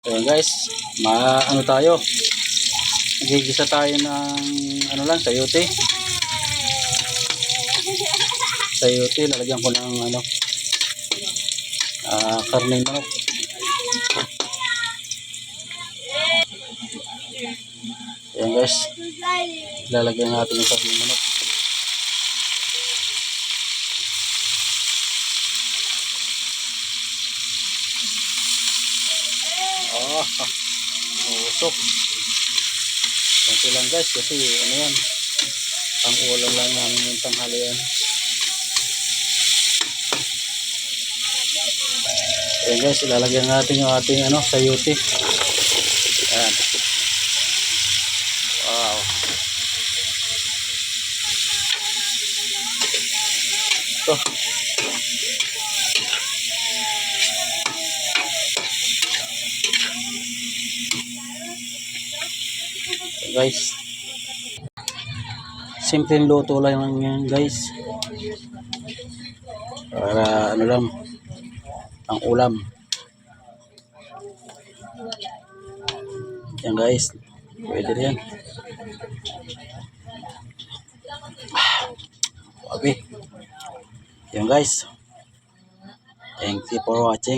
Ayan guys, ano tayo, nagigisa tayo ng ano lang, sayote. Sayote, lalagyan ko ng ano, karneng manok. Ayan guys, lalagyan natin yung karneng manok. Usok. Ito lang guys, kasi ano yan, ang ulam lang namin yung tanghalian. Ayan guys, ilalagyan natin yung ating ano, sayote. Ayan. Wow. Ito. Guys, simpleng luto lang yan guys, para ano lang, ang ulam. Yan guys, pwede rin yan. Okay, yan guys, thank you for watching.